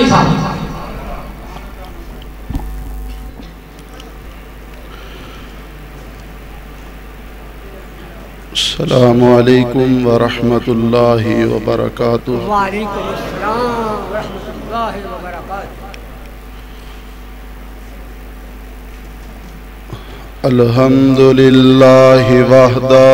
نہیں تھا۔ السلام علیکم ورحمۃ اللہ وبرکاتہ۔ وعلیکم السلام ورحمۃ اللہ وبرکاتہ۔ الحمد للہ وحدہ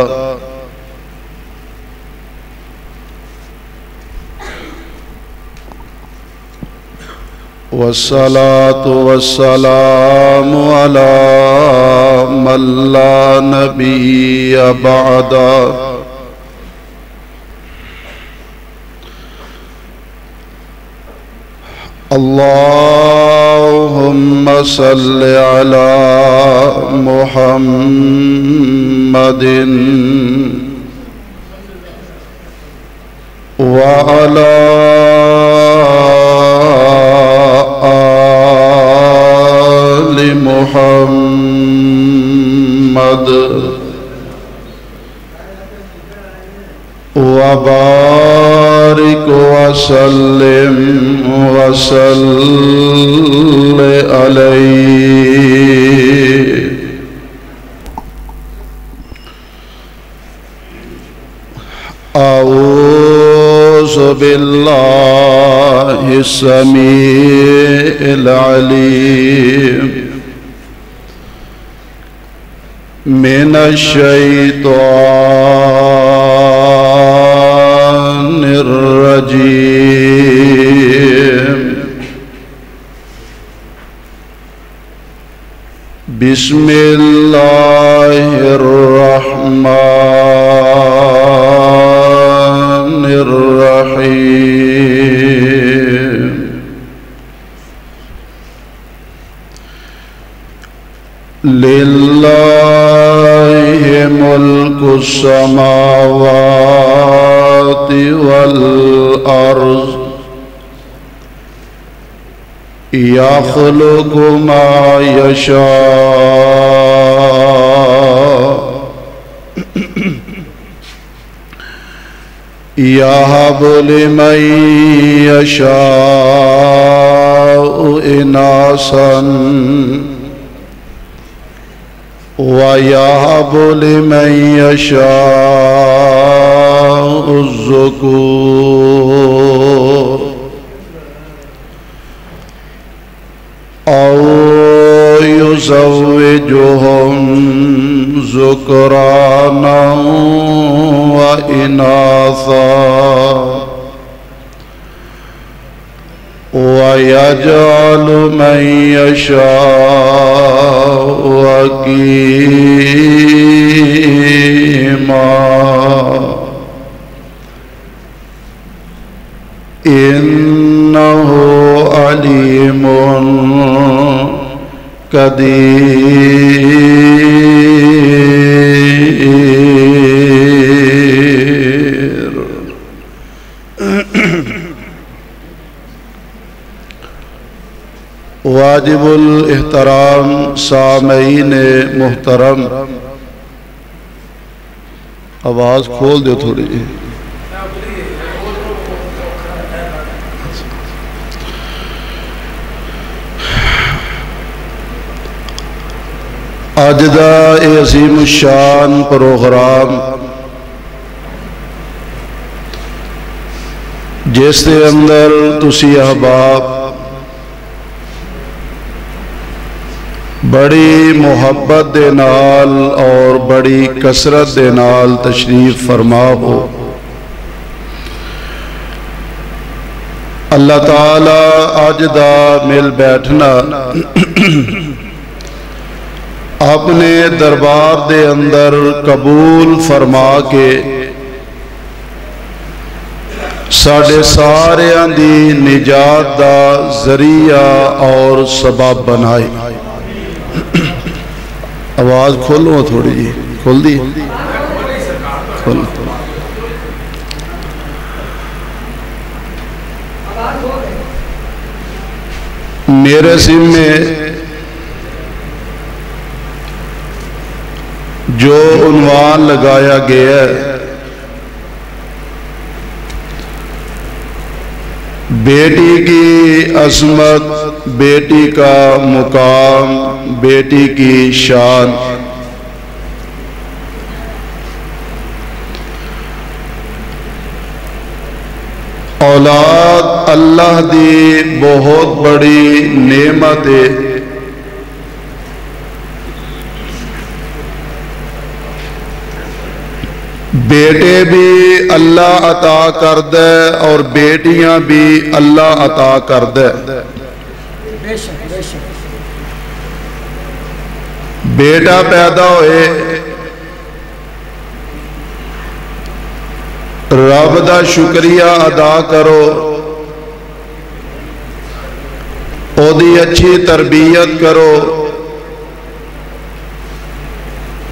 والصلاة والسلام على من لا نبي بعده اللهم صل على محمد وعلى آل محمد وبارك وسلم وصل عليه أعوذ بالله السميع العليم من الشيطان الرجيم بسم الله الرحمن الرحيم لله ملك السماوات والأرض يخلق ما يشاء يهب لمن يشاء إناثا وَيَهَبُ لِمَن يَشَاءُ الذُّكُورَ أَوْ يُزَوِّجُهُمْ ذُكْرَانًا وَإِنَاثًا وَيَجْعَلُ مَن يَشَاءُ عَقِيمًا إِنَّهُ عَلِيمٌ قدير۔ واجب الاحترام سامعین محترم، آواز کھول دو تھوڑی جی۔ اج دا اے عظیم الشان پروگرام جس دے اندر تسی احباب بڑی محبت دے نال اور بڑی کثرت دے نال تشریف فرما ہو، اللہ تعالی اج دا مل بیٹھنا اپنے دربار دے اندر قبول فرما کے ساڑھے ساریاں دی نجات دا ذریعہ اور سبب بنائے۔ آواز کھولو تھوڑی جی، کھول دی کھول۔ میرے سم میں جو عنوان لگایا گیا ہے بیٹی کی عظمت، بیٹی کا مقام، بیٹی کی شان، اولاد اللہ دی بہت بڑی نعمت ہے۔ بیٹے بھی اللہ عطا کر دے اور بیٹیاں بھی اللہ عطا کر دے۔ بے شک بے شک۔ بیٹا پیدا ہوئے، رب دا شکریہ ادا کرو، او دی اچھی تربیت کرو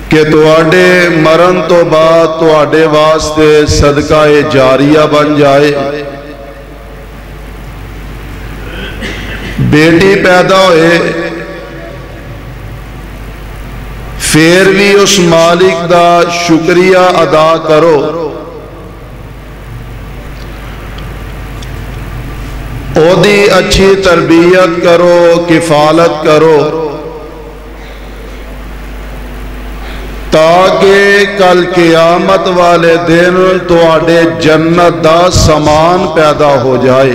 کہ تواڈے مرن تو بعد تواڈے واسطے صدقہ جاریہ بن جائے۔ بیٹی پیدا ہوئے، پھر بھی اس مالک دا شکریہ ادا کرو، او دی اچھی تربیت کرو، کفالت کرو، تاکہ کل قیامت والے دن تواڈے جنت دا سامان پیدا ہو جائے۔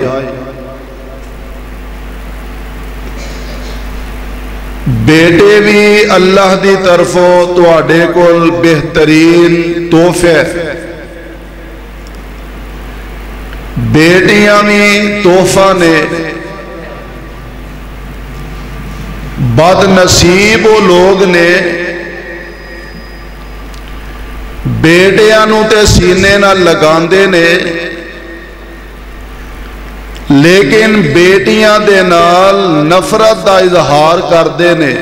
بیٹے بھی اللہ دی طرفوں تواڈے کول بہترین تحفے، بیٹیاں بھی تحفہ نے۔ بد نصیب وہ لوگ نے بیٹیاں نو تے سینے نہ لگاندے نے، لیکن بیٹیاں دے نال نفرت دا اظہار کردے نے۔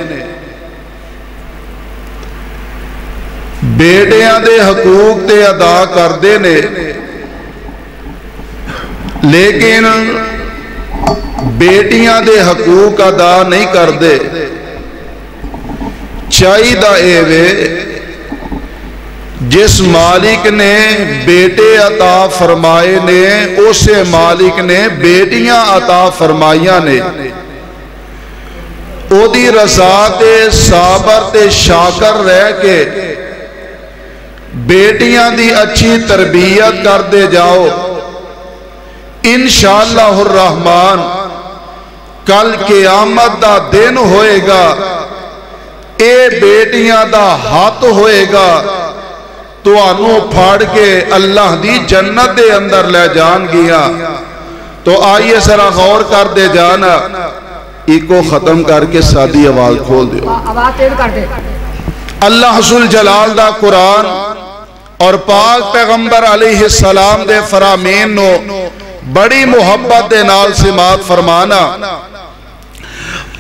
بیٹیاں دے حقوق تے ادا کردے نے، لیکن بیٹیاں دے حقوق ادا نہیں کردے۔ چاہیدہ اے وے جس مالک نے بیٹے عطا فرمائے نے، اسے مالک نے بیٹیاں عطا فرمائیاں نے، او دی رضا تے صابر تے شاکر رہ کے بیٹیاں دی اچھی تربیت کر دے جاؤ۔ انشاءاللہ الرحمن کل قیامت دا دن ہوئے گا، اے بیٹیاں دا ہاتھ ہوئے گا، تو آنو پھاڑ کے اللہ دی جنت دے اندر لے جان گیا۔ تو آئیے ذرا غور کر دے جانا، ایکو ختم کر کے سادی آواز کھول دے۔ آواز تیز کر دے۔ اللہ ذو الجلال دا قرآن اور پاک پیغمبر علیہ السلام دے فرامین نو بڑی محبت دے نال سماعت فرمانا۔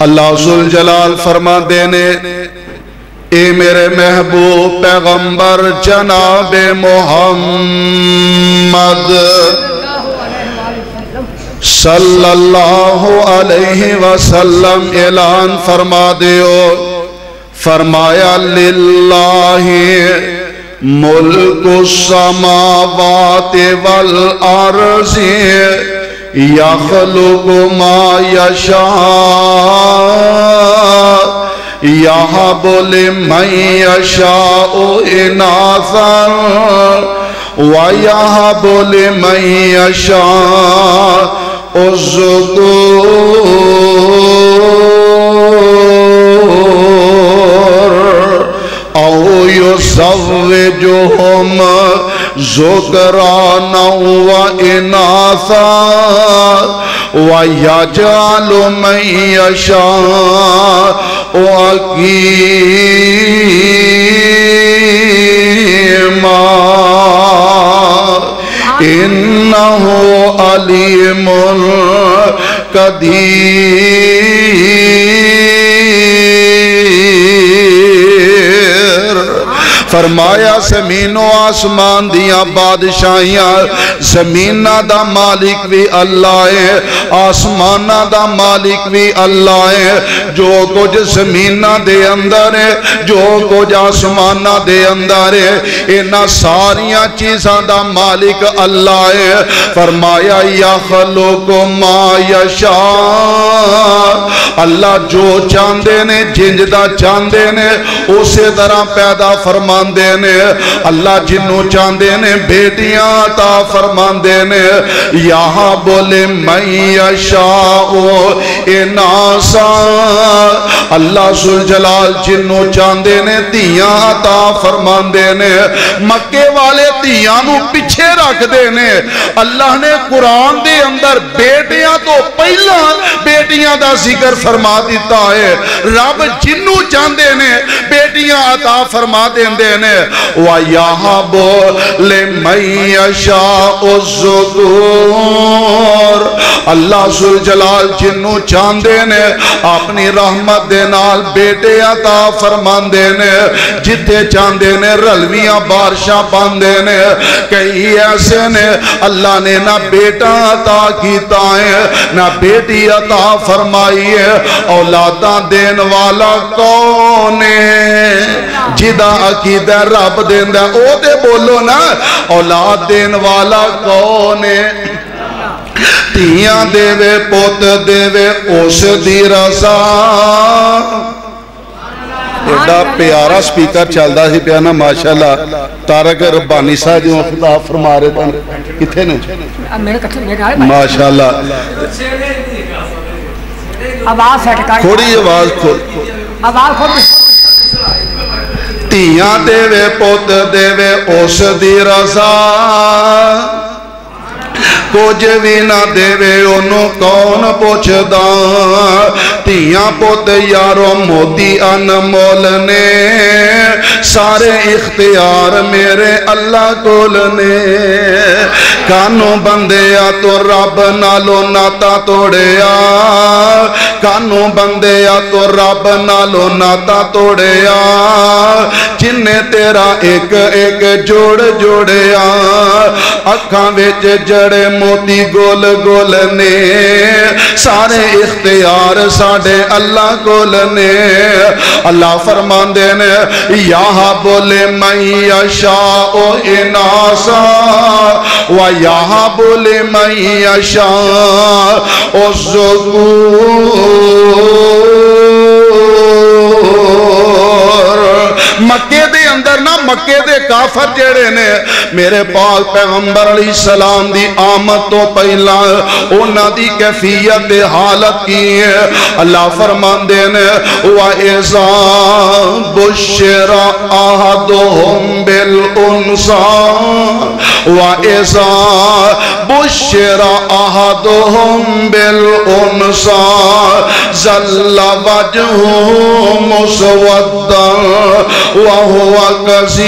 اللہ ذو الجلال فرما دینے، اے میرے محبوب پیغمبر جناب محمد صلی اللہ علیہ وسلم اعلان فرما دیو، فرمایا للہ ملک السماوات والارض یخلق ما یشاء یہب لمن یشاء اناثا ویہب لمن یشاء الذکور او یزوجہم ذکرانا واناثا وَيَجْعَلُ مَن يَشَاءُ عَقِيمًا إِنَّهُ عَلِيمٌ قَدِيرٌ۔ فرمایا زمین و آسمان دیاں بادشاہیاں زمینہ دا مالک بھی اللہ ہے آسمانہ دا مالک بھی اللہ ہے جو کچھ زمینہ دے اندر ہے جو کچھ آسمانہ دے اندر ہے انہاں ساریاں چیزاں دا مالک اللہ ہے فرمایا یخلق ما یشاء اللہ جو چاندے نے جنج دا چاندے نے اسی طرح پیدا فرماندے نے اللہ جنوں چاندے نے بیٹیاں عطا فرماندے نے یہاں بولے من یشاء اناسا اللہ ذوالجلال جنوں چاندے نے دھیاں عطا فرماندے نے مکے والے دھیاں نو پیچھے رکھ دے نے اللہ نے قرآن دے اندر بیٹیاں تو پہلا بیٹیاں دا ذکر فرما دیتا ہے رب جنوں چاندے نے بیٹیاں عطا فرما دیندے نے وَيَحَبُ لِمَن يَشَاءُ الذُّكُورَ اللہ ذوالجلال جنوں چاندے نے اپنی رحمت دے نال بیٹے عطا فرماندے نے جتے چاندے نے رلویاں بارشاں باندے نے کئی ایسے نے اللہ نے نہ بیٹا عطا کیتا ہے نہ بیٹی عطا فرمائی ہے اولاداں دین والا کون ہے جدا عقیدہ رب دیندہ او دے بولو نا اولاد دین والا کون ہے تیاں دے وے پوت دے وے اس دی رضا ایڈا پیارا سپیکر چلدا سی پیا نا ماشاءاللہ تارک ربانی صاحب جو خطاب فرما رہے تھے کتھے نے ماشاءاللہ تھوڑی آواز کھول تیاں دے وے پوت دے وے اس دی رضا کچھ بھی نہ دے وے انہوں کون پوچھ داں تیاں پوت یارو موتی انمول نے سارے اختیار میرے اللہ کول نے کانوں بندیا تو رب نالو ناتا توڑیا کانوں بندیا تو رب نالو ناتا توڑیا جن نے تیرا ایک ایک جوڑ جوڑیا اکھاں وچ جڑے موتی گول گول نے سارے اختیار ساڑے اللہ گول نے اللہ فرمان دینے یہاں بولے من یشاء اناسا و یہاں بولے من یشاء الذکور مکے دے اندر نا مکے دے کافر جڑے نے میرے پاک پیغمبر علیہ السلام دی آمد تو پہلا انہاں دی کیفیت حالت کی ہے اللہ فرمان دینے وَإِذَا بُشِّرَ أَحَدُهُمْ بِالْأُنْثَىٰ وَإِذَا بُشِّرَ أَحَدُهُمْ بِالْأُنْثَىٰ ظَلَّ وَجْهُهُ مُسْوَدًّا وَهُوَ كَظِيمٌ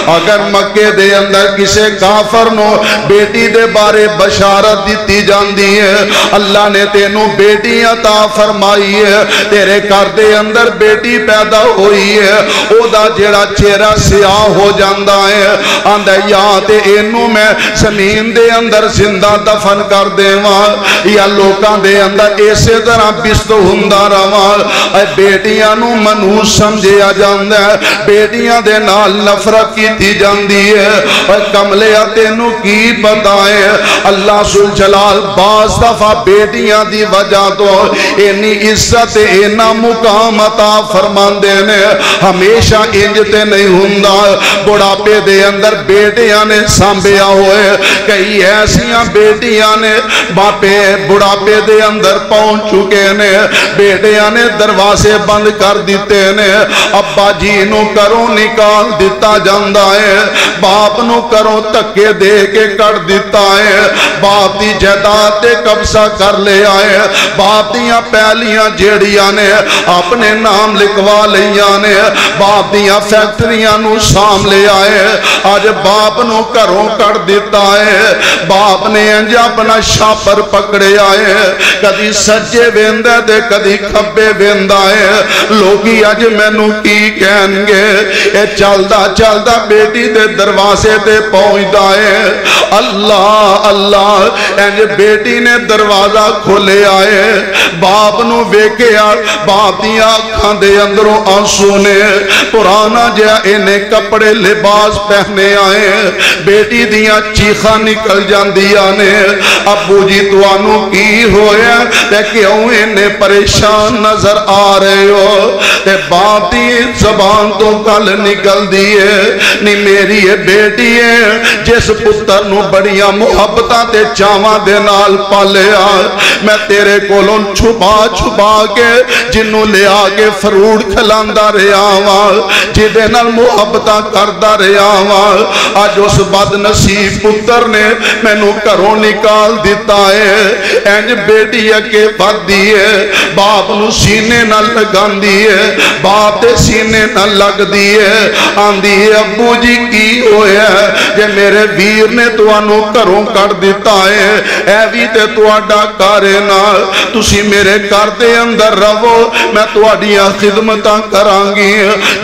اگر مکے دے اندر کسے کافر نو بیٹی دے بارے بشارت دیتی جاندی ہے اللہ نے تینوں بیٹی عطا فرمائی ہے تیرے گھر دے اندر بیٹی پیدا ہوئی ہے او دا جڑا چہرہ سیاہ ہو جاندا ہے آندہ یا تے اینوں میں زمین دے اندر زندہ دفن کر دیواں یا لوکاں دے اندر ایسے طرح بست ہوندا رواں اے بیٹیاں نو منحوس سمجھیا جاندا ہے بیٹیاں دے نال نفرت کیتی جاندی ہے اے کملیا تینوں کی پتہ ہے اللہ ذوالجلال باز دفعہ بیٹیاں دی وجہ تو اینی عزت اینا مقام عطا فرماندے نے ہمیشہ انجتے نہیں ہوندا بڑھاپے دے اندر بیٹیاں نے سانبیا ہوئے کئی ایسیاں بیٹیاں نے باپے بڑھاپے دے اندر پہنچ چکے نے بیٹیاں نے دروازے بند کر دیتے نے ابا جی نو کروں نکال دیتا جاندہ جاندا ہے باپ نو کرو دھکے دے کے کٹ دیتا ہے باپ دی جائیداد تے قبضہ کر لیا ہے باپ دیاں پہلیاں جیڑیاں نے اپنے نام لکھوا لیاں نے باپ دیاں فیکٹریاں نو سام لیا ہے آج باپ نو کروں کر دیتا ہے باپ نے انج اپنا شاپر پکڑے آئے کدی سجے ویندہ دے کدی کھبے ویندہ ہے لوگی اج میں نو کی کہن گے اے چلدا چلدا بیٹی دے دروازے تے پہنچ دائے اللہ اللہ انج بیٹی نے دروازہ کھولے آئے باپ نو ویکے باپ دیا آنکھاں دے اندروں آنسو نے پرانا جہاں انہیں کپڑے لباس پہنے آئے بیٹی دیا چیخاں نکل جاندیا نے ابو جی توانو کی ہویا تے کیوں انہیں پریشان نظر آ رہے ہو تے باپ دی زبان تو کل نکل دیئے نی میری یہ بیٹی ہے جس پتر نو بڑیاں محبتاں تے چاواں دے نال پالیا میں تیرے کولوں چھپا چھپا کے جنوں لے آگے فروڑ کھلاندا رہا ہوں جدے نال محبتاں کردا رہا ہوں آج اس بد نصیب پتر نے میں نو کروں نکال دیتا ہے اینج بیٹی اکے بد دیئے باپ نو سینے نہ لگان دیئے باپ تے سینے نہ لگ دیئے آن دیئے ابو جی کی ہوئے جے میرے ویر نے تو انو کروں کر دیتا ہے اے بھی تے تو اڈا کارے نہ تسی میرے کر دے اندر رہو میں تو اڈیاں خدمتاں کرانگی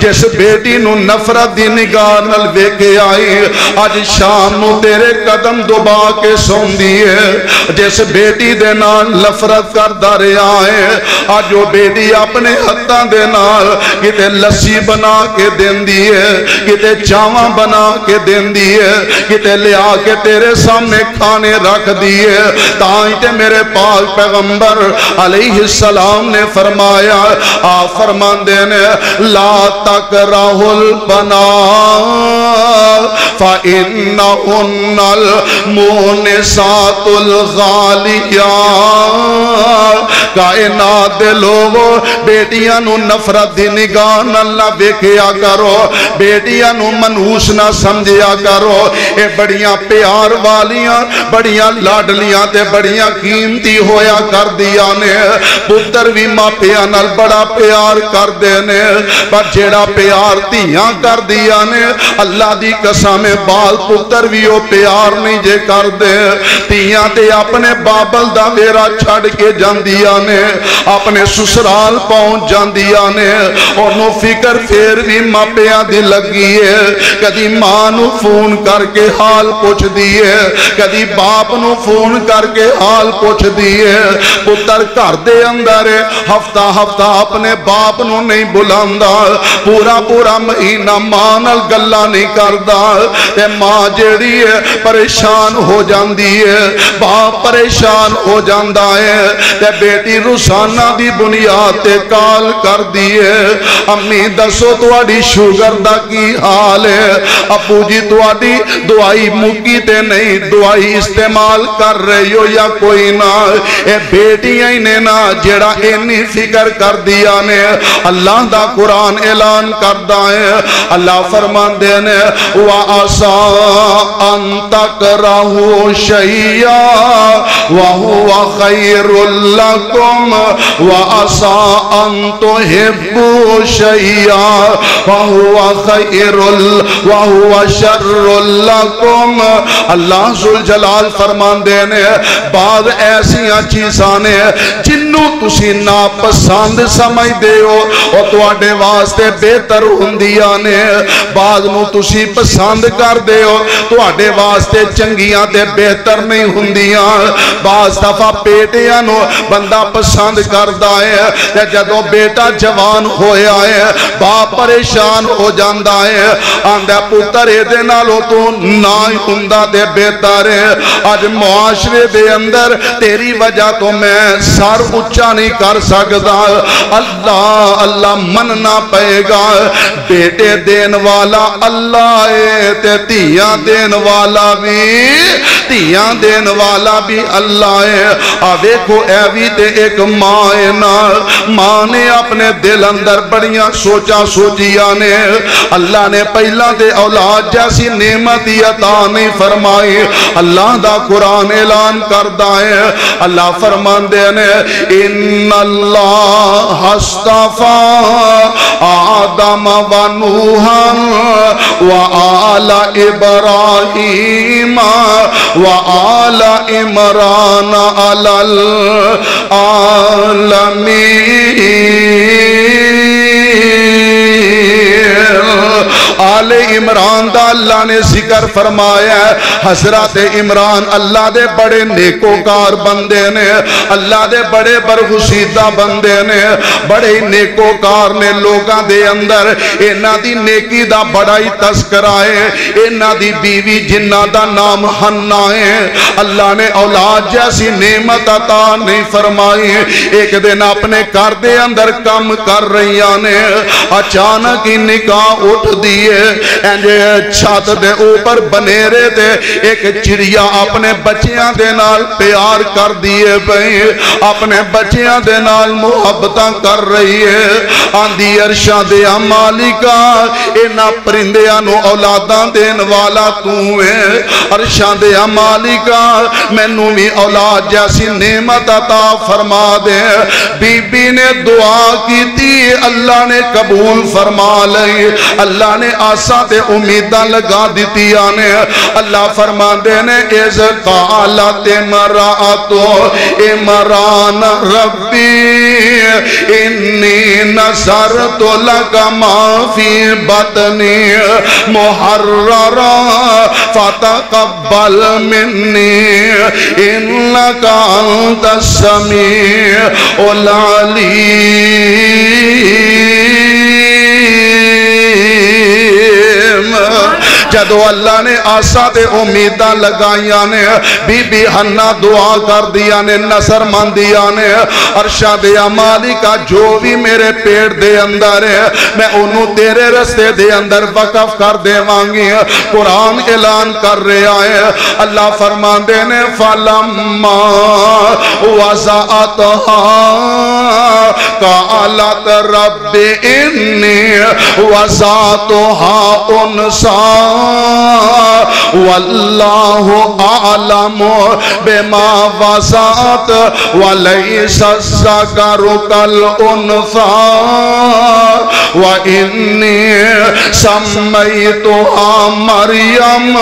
جس بیٹی نو نفرت دی نگاہ نل وے کے آئی آج شام نو تیرے قدم دبا کے سون دیئے جس بیٹی دے نال نفرت کر دارے آئے آج جو بیٹی اپنے ہتھاں دے نال کتے لسی بنا کے دین دیئے کتے چاواں بنا کے دین دیئے کتے لے آ کے تیرے سامنے کھانے رکھ دیئے تائیں تے میرے پاک پیغمبر علیہ السلام نے فرمایا فرمان دینے لا تکرہ البنا فَإِنَّهُنَّ الْمُونِسَاتُ الْغَالِيَاتُ کائنات دے لوگو بیٹیاں نو نفرت دی نگاہ نہ ویکھیا کرو بیٹیاں نو منحوس نہ سمجھیا کرو اے بڑیاں پیار والیاں بڑیاں لاڈلیاں تے بڑیاں قیمتی ہویا کر دیا نے پتر بھی ماں پیاں نال بڑا پیار کر دینے پر جیڑا پیار تیاں کر دیا نے اللہ دی قسم بال پتر بھی وہ پیار نہیں جے کر دے تیاں تے اپنے بابل دا ویرا چھڑ کے جان دیا نے اپنے سسرال پہنچ جان دیا نے اور نو فکر پھر بھی ماں پیاں دی لگی ہے کدی ماں نو فون کر کے حال پوچھ دیئے کدی باپ نو فون کر کے حال پوچھ دیئے پتر کر دے اندر ہفتہ ہفتہ اپنے باپ نو نہیں بلاندا پورا پورا مہینہ ماں نال گلا نہیں کردا تے ماں جیڑی ہے پریشان ہو جاندی ہے باپ پریشان ہو جاندا ہے تے بیٹی روزانہ دی بنیاد تے کال کر دیئے امی دسو تواڈی شوگر دا کی حال ہے ابو جی تواڈی دعائی مکی تے نہیں دعائی استعمال کر رہی ہو یا کوئی نہ اے بیٹیاں ہی نے نا جیڑا اینی فکر کر دیا نے اللہ دا قرآن اعلان کردہ ہے اللہ فرمان دینے وَعَسَىٰ أَن تَكْرَهُوا شَيْئًا وَهُوَ خَيْرٌ لَكُمْ وَعَسَىٰ أَن تُحِبُّوا شَيْئًا وَهُوَ شَرٌّ لَكُمْ اللہ ذوالجلال فرمان دینے بعض ایسیاں چیزانے جنوں تسی ناپسند سمجھ دے ہو اور تواڈے واسطے بہتر ہوندیاں نے بعض نو تسی پسند کر دے ہو تواڈے واسطے چنگیاں تے بہتر نہیں ہوندیاں بعض دفعہ بیٹیاں نو بندہ پسند کردا ہے تے جدوں بیٹا جوان ہویا ہے باپ پریشان ہو جاندا ہے آندا پتر اے دے نالوں تو نہ ہوندا تے بہتر ہے اج معاشرے دے اندر تیری وجہ تو میں سر اونچا نہیں کر سکدا اللہ اللہ مننا پئے گا بیٹے دین والا اللہ ہے تے تیاں دین والا بھی اللہ ہے آوے کو اے بھی تے ایک ماں نے اپنے دل اندر بڑیاں سوچا سوچیاں نے اللہ نے پہلا دے اولاد جیسی نعمت عطا نہیں فرمائی. اللہ دا قرآن اعلان کردہ ہے, اللہ فرماندے نے ان اللہ اصطفیٰ آدم و نوحا و آل ابراہیم و آل عمران علی العالمین. آل عمران دا اللہ نے ذکر فرمایا ہے. حضرت عمران اللہ دے بڑے نیکوکار بندے نے, اللہ دے بڑے برگزیدہ بندے نے, بڑے نیکوکار نے. لوگاں دے اندر انہاں دی نیکی دا بڑا ہی تذکرہ ہے. انہاں دی بیوی جنہ دا نام حنا ہے, اللہ نے اولاد جیسی نعمت عطا نہیں فرمائی. ایک دن اپنے گھر دے اندر کام کر رہی نے, اچانک ہی نکاح اٹھ دیے. چھت دے اوپر بنیرے دے ایک چڑیا اپنے بچیاں دے نال پیار کر دیے بھئی, اپنے بچیاں دے نال محبتاں کر رہی ہے. آندھی عرشاں دے مالکا انہاں پرندیاں نو اولاداں دین والا تو ہے. عرشاں دے مالکا مینوں بھی اولاد جیسی نعمت عطا فرما دے. بی بی نے دعا کی تھی, اللہ نے قبول فرما لئی. اللہ نے آسا تے امیدہ لگا دیتی آنے. اللہ فرما دینے از قالت امرأتو عمران ربی انی نصرت لک ما فی بطنی محررا فتقبل منی انک انت السمیع العلیم. جدو اللہ نے آسا دے امیدہ لگائیاں نے, بی بی حنا دعا کر دیا نے, نصر مان دیا نے. عرشہ دے مالکا جو بھی میرے پیٹ دے اندر ہے میں انہوں تیرے رستے دے اندر وقف کر دے مانگی. قرآن اعلان کر رہا ہے. اللہ فرمان دینے فَلَمَّا وَزَعَتْهَا قَالَتْ رَبِّ إِنِّي وَزَعْتُهَا أُنْثَىٰ واللہ اعلم بما وضعت ولیس الذکر کالانثیٰ وانی سمیتها مریم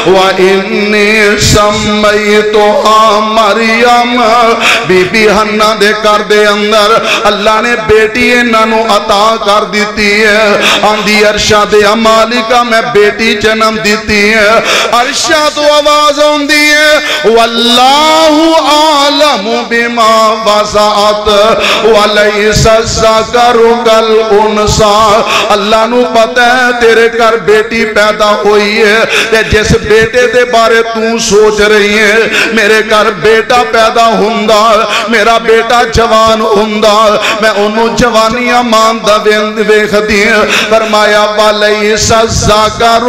وانی سمیتها مریم. بی بی حنا دے کر دے اندر اللہ نے بیٹی انہوں عطا کر دیتی ہے. آندھی عرشہ دے مالکا میں بیٹی جنم دیتی ہے. عرشہ تو آواز ہوندی ہے واللہ عالم بما وضعت ولیس الذکر کالانثیٰ. اللہ نو پتہ ہے تیرے گھر بیٹی پیدا ہوئی ہے, تے جس بیٹے دے بارے تو سوچ رہی ہے میرے گھر بیٹا پیدا ہوندا, میرا بیٹا جوان ہوندا, میں انہوں جوانیاں ماندہ ویکھ دی. فرمایا ولیس الذکر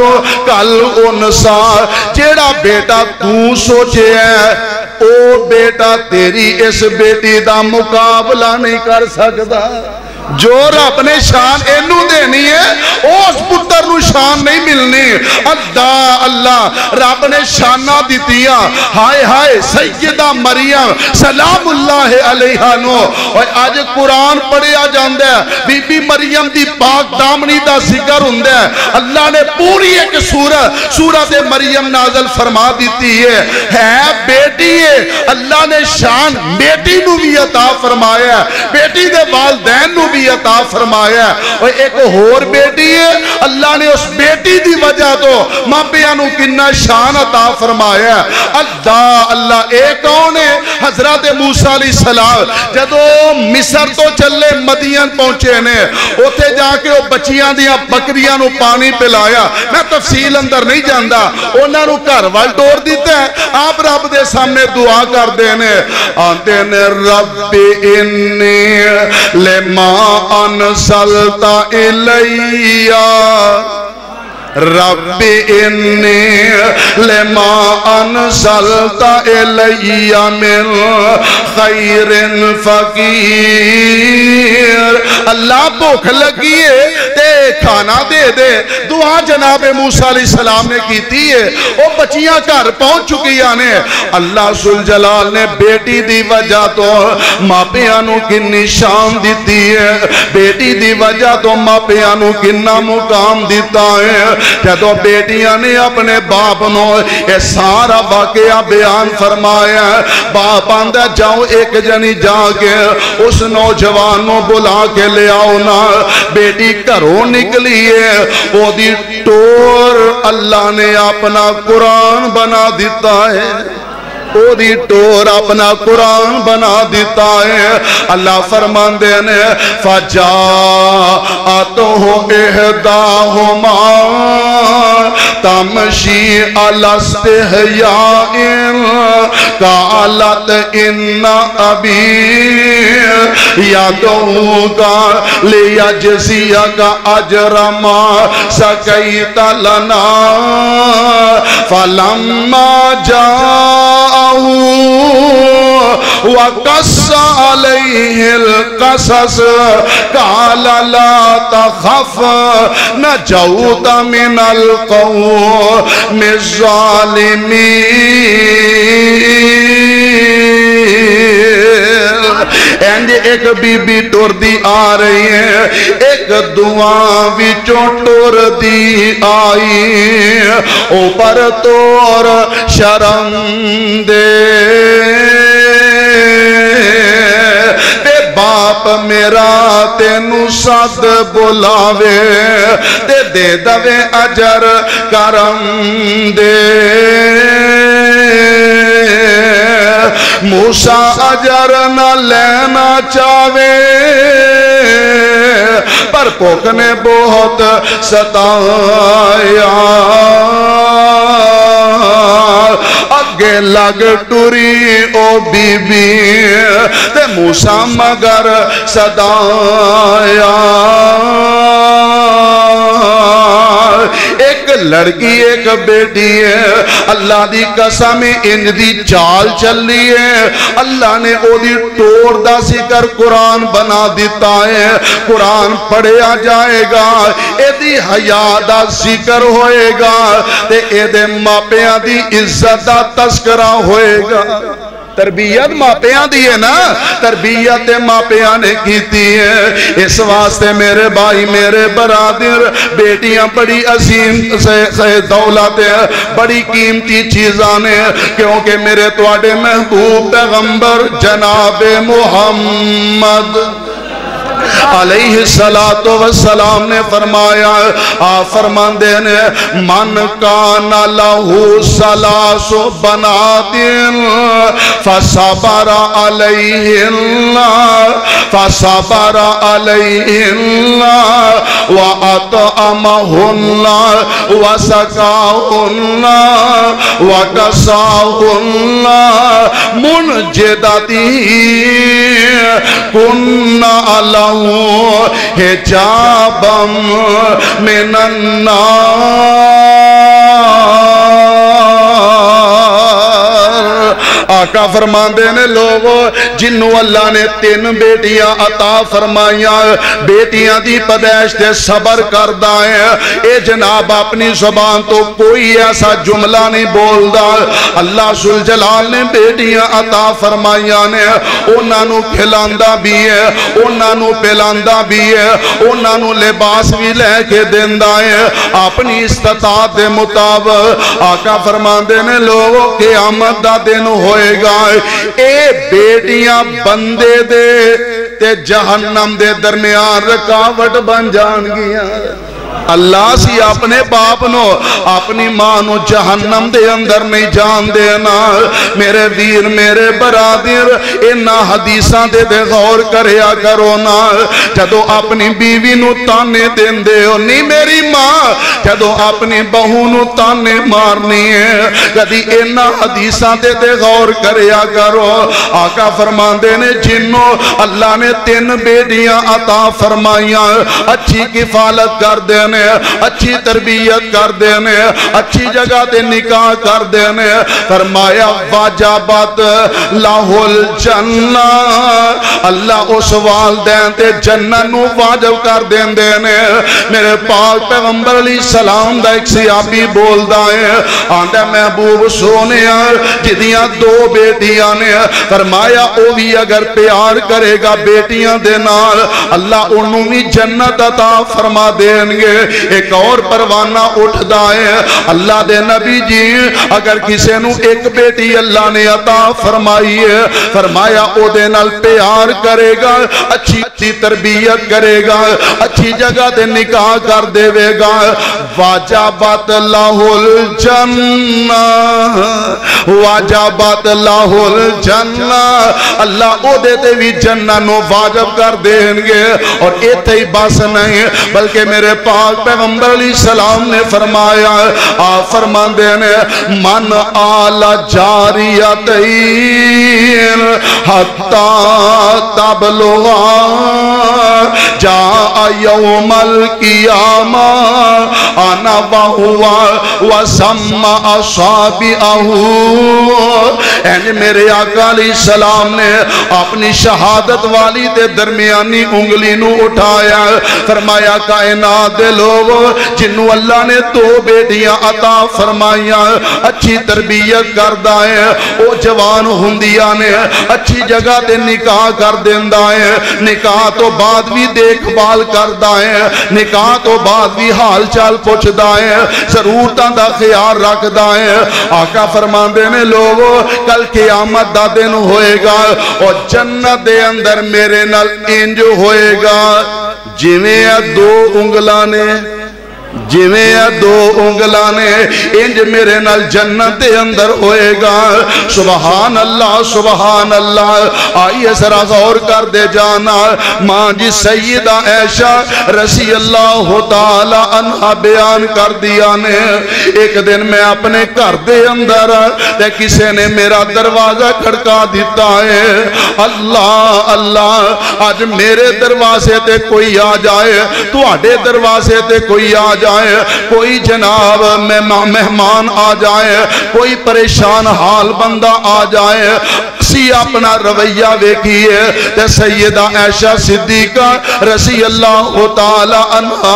کالانثیٰ, جیڑا بیٹا تو سوچے ہے او بیٹا تیری اس بیٹی دا مقابلہ نہیں کر سکتا. جو رب نے شان اینو دینی ہے اس پتر نو شان نہیں ملنی. اللہ رب نے شانہ دیتیا. ہائے ہائے سیدہ مریم سلام اللہ علیہ نو. اور آج قرآن پڑھیا جاندہ ہے بی بی مریم دی پاک دامنی دا ذکر ہوندہ ہے. اللہ نے پوری ایک سورت مریم نازل فرما دیتی ہے بیٹی ہے. اللہ نے شان بیٹی نو بھی عطا فرمایا ہے, بیٹی دے والدین نو بھی عطا فرمایا ہے. اور ایک اور بیٹی ہے, اللہ نے اس بیٹی دی وجہ تو ماں پیانو کنہ شان عطا فرمایا ہے. اللہ ایک کون ہے؟ حضرت موسیٰ علیہ السلام جدو مصر تو چلے مدین پہنچے نے, اوتے جا کے وہ بچیاں دیا بکریاں نو پانی پلایا. میں تفصیل اندر نہیں جاندہ, انہاں نو گھر وال ٹور دیتا ہے. آپ رب دے سامنے دعا کر دینے آتے نے رب انی لما انزلت الیہ رب انی لما انزلت الی من خیر فقیر، اللہ بھوک لگی ہے تے کھانا دے دے۔ دعا جناب موسیٰ علیہ السلام نے کیتی ہے، وہ بچیاں گھر پہنچ چکی آنے۔ اللہ ذوالجلال نے بیٹی دی وجہ تو ماپیانو کنی شان دیتی ہے، بیٹی دی وجہ تو ماپیانو کننا مقام دیتا ہے۔ جدو بیٹیاں نے اپنے باپ نو یہ سارا واقعہ بیان فرمایا، باپ آندہ جاؤ ایک جنی جا کے اس نوجوان نو بلا کے لے آؤ نا۔ بیٹی گھروں نکلی ہے، وہ دی ٹور اللہ نے اپنا قرآن بنا دیتا ہے، او دی ٹور اپنا قرآن بنا دیتا ہے۔ اللہ فرماندے نے فَجَاءَتْهُ إِحْدَاهُمَا تَمْشِي عَلَى اسْتِحْيَاءٍ قَالَتْ إِنَّ أَبِي يَدْعُوكَ لِيَجْزِيَكَ أَجْرَ مَا سَقَيْتَ لَنَا فَلَمَّا جَاءَ وقص عليه القصص قال لا تخف نجوت من القوم الظالمين۔ ایک بی بی ٹور دی آ رہی ہے، ایک دعا وچوں ٹور دی آئی، اوپر تور شرم دے باپ میرا تینو ساتھ بلاوے تے دے دوے اجر کرم دے۔ موسیٰ اجر نہ لینا چاہوے پر پوک نے بہت ستایا، اگے لگ ٹوری او بی بی تے موسیٰ مگر صدایا۔ ایک لڑکی ایک بیٹی ہے، اللہ دی قسم انج دی چال چلی ہے، اللہ نے او دی ٹور دا ذکر قرآن بنا دیتا ہے۔ قرآن پڑھیا جائے گا، اے دی حیا دا ذکر ہوئے گا تے اے دے ماپیاں دی عزت دا تذکرہ ہوئے گا۔ تربیت ماپیاں دی ہے نا، تربیت ماپیاں نے کیتی ہے۔ اس واسطے میرے بھائی میرے برادر، بیٹیاں بڑی عظیم سے دولت ہے، بڑی قیمتی چیزاں نے، کیونکہ میرے تواڈے محبوب پیغمبر جناب محمد علیہ السلام نے فرمایا، فرمان دینے من کان لہو ثلاث بنات فصبر علیہن وَأَطْعَمَهُنَّ وَسَقَاهُنَّ وَكَسَاهُنَّ مُنْجِدَتِهِ كُنَّ لَهُ حِجَابًا مِنَ النَّارِ۔ آقا فرماندے نے لوگو جنہوں اللہ نے 3 بیٹیاں عطا فرمائیاں، بیٹیاں دی پیدائش تے صبر کردہ ہیں، اے جناب اپنی زبان تو کوئی ایسا جملہ نہیں بولدا۔ اللہ ذوالجلال نے بیٹیاں عطا فرمائیاں نے، انہاں نو کھلاندا بھی ہے، انہاں نو پلاندہ بھی ہے، انہاں نو لباس بھی لے کے دیندا ہے اپنی استطاعت دے مطابق۔ آقا فرماندے نے لوگوں قیامت دا دن ہوئے گا، اے بیٹیاں بندے دے تے جہنم دے درمیان رکاوٹ بن جان گیا۔ اللہ سی اپنے باپ نو اپنی ماں نو جہنم دے اندر نہیں جان دینا۔ میرے ویر میرے برادر انہا حدیثاں دے غور کریا کرو نا، جدو اپنی بیوی نو تانے دین دے ہو نہیں میری ماں، جدو اپنی بہو نو تانے مارنی ہے، کدی انہا حدیثاں دے غور کریا کرو۔ آقا فرمان دینے جنوں اللہ نے 3 بیٹیاں عطا فرمائیاں، اچھی کفالت کر دے نے اچھی تربیت کر دینے اچھی جگہ تے نکاح کر دینے فرمایا واجبت لہ الجنہ اللہ اس والدین تے جنت نو واجب کر دیندے نے میرے پاک پیغمبر علیہ السلام دا ایک صحابی بولدا ہے آندا محبوب سونے جدیاں دو بیٹیاں نے فرمایا او بھی اگر پیار کرے گا بیٹیاں دے نال اللہ انہوں بھی جنت عطا فرما دیں گے ایک اور پروانہ اٹھدا ہے اللہ دے نبی جی اگر کسے نو ایک بیٹی اللہ نے عطا فرمائی ہے فرمایا او دے نال پیار کرے گا اچھی تربیت کرے گا اچھی جگہ دے نکاح کر دے گا واجبت لہ الجنہ واجبت لہ الجنہ اللہ او دے تے بھی جنہ نو واجب کر دیں گے اور ایتھے ہی بس نہیں بلکہ میرے پاک پیغمبر علیہ السلام نے فرمایا آپ فرما دینے من آل جاریتین حتی تبلغا جاء یوم القیامہ انا وہوا وسمع اصابعہ اینج میرے آقا علیہ السلام نے اپنی شہادت والی دے درمیانی انگلی نو اٹھایا فرمایا کائنات دے لوگ جنہوں اللہ نے دو بیٹیاں عطا فرمائیاں اچھی تربیت کردہ ہے او جوان ہندیاں نے اچھی جگہ دے نکاح کر دیندہ ہے نکاح تو بعد بھی دیکھ بھال کردہ ہے نکاح تو بعد بھی حال چال پوچھدہ ہے ضرورتاں دا خیال رکھدہ ہے آقا فرمان دینے لوگوں کل قیامت دا دن ہوئے گا اور جنت دے اندر میرے نال انج ہوئے گا جویں دو انگلانے دو انگلانے انج میرے نال جنت دے اندر ہوئے گا سبحان اللہ آئیے ذرا غور کر دے جانا ماں جی سیدہ عائشہ رضی اللہ تعالی عنہ بیان کر دیا نے ایک دن میں اپنے گھر دے اندر تے کسے نے میرا دروازہ کھڑکا دیتا ہے اللہ آج میرے دروازے تے کوئی آ جائے تو آڑے دروازے تے کوئی آ جائے کوئی جناب مہمان آ جائے کوئی پریشان حال بندہ آ جائے سی اپنا رویہ ویکھیے تے سیدہ عائشہ صدیقہ رضی اللہ تعالی عنہ